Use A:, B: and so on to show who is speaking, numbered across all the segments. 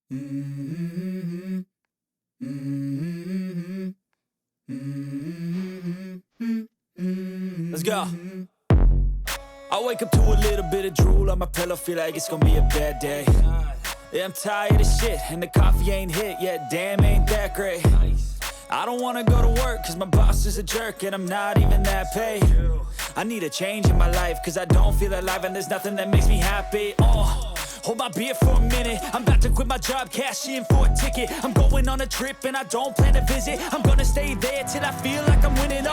A: Let's go. I wake up to a little bit of drool on my pillow, feel like it's gonna be a bad day. Yeah, I'm tired of shit, and the coffee ain't hit yet, damn, ain't that great. I don't wanna go to work, cause my boss is a jerk, and I'm not even that paid. I need a change in my life, cause I don't feel alive, and there's nothing that makes me happy. Hold my beer for a minute, I'm about to quit my job, cash in for a ticket. I'm going on a trip, and I don't plan to visit. I'm gonna stay there till I feel like I'm winning,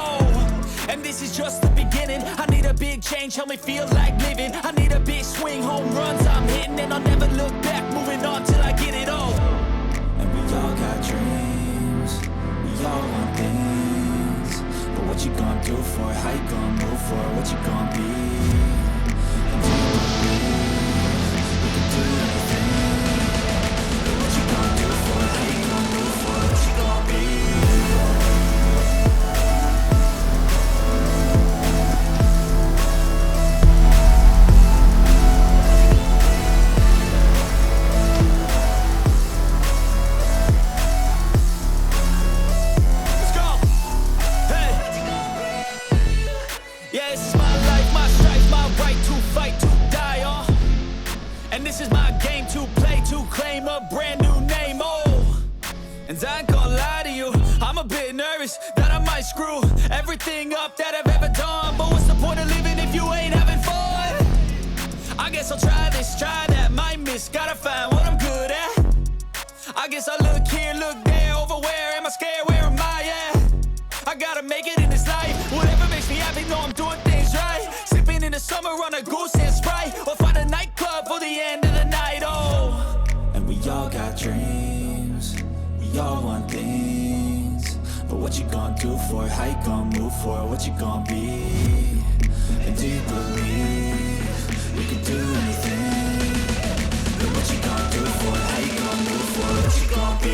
A: and this is just the beginning. I need a big change, help me feel like living. I need a big swing, home runs I'm hitting, and I'll never look back, moving on till I get it all. And we all got dreams, we all want things, but what you gonna do for it? How you gonna move for it? What you gonna be? And do you believe we can do anything? But what you gonna do for it? How you gonna move for it? What you gonna be? This is my game to play, to claim a brand new name, and I ain't gonna lie to you, I'm a bit nervous that I might screw everything up that I've ever done. But what's the point of living if you ain't having fun? I guess I'll try this, try that, might miss, gotta find what I'm good at. I guess I look here, look there, over where am I scared, where am I at? I gotta make it in this life, whatever makes me happy, know I'm doing things right. Sipping in the summer on a goose and Sprite, or find a nightclub for the end of the night, And we all got dreams, we all want things, but what you gonna do for it? How you gonna move for it? What you gonna be? And do you believe we can do anything? But what you gonna do for it? How you gonna move for it? What you gonna be?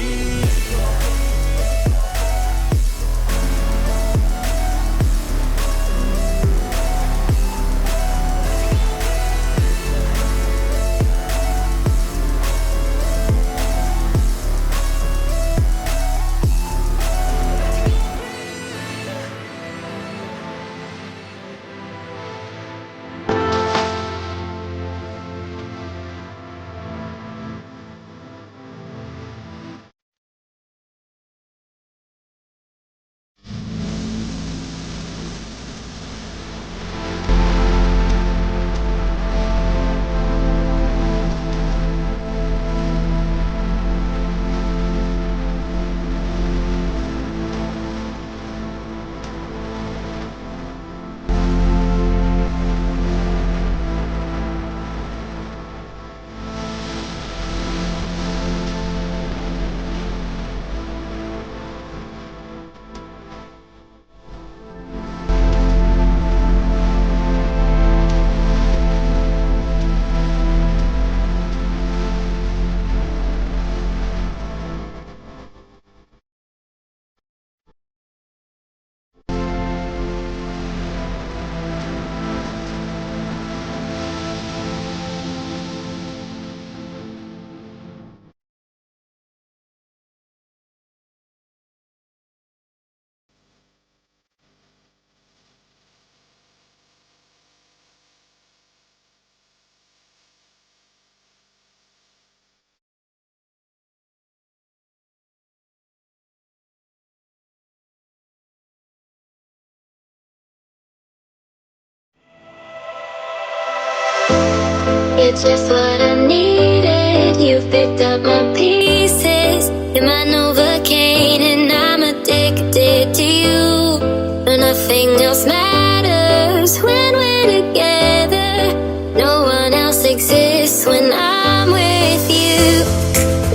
B: You're just what I needed. You picked up my pieces. You're my Novocaine, and I'm addicted to you. But nothing else matters when we're together. No one else exists when I'm with you.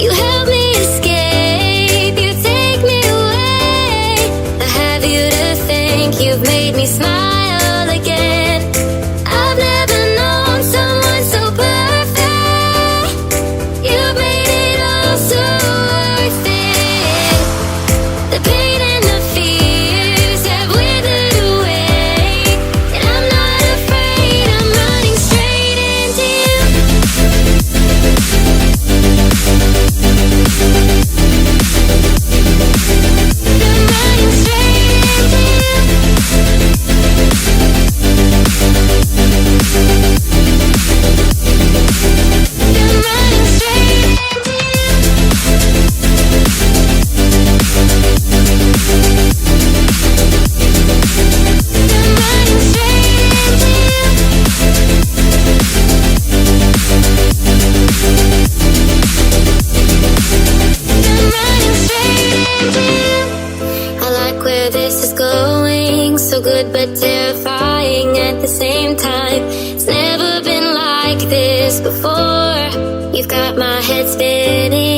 B: You help me escape. You take me away. I have you to thank. You've made me smile again. I've never known someone so perfect. You made it all so worth it. getting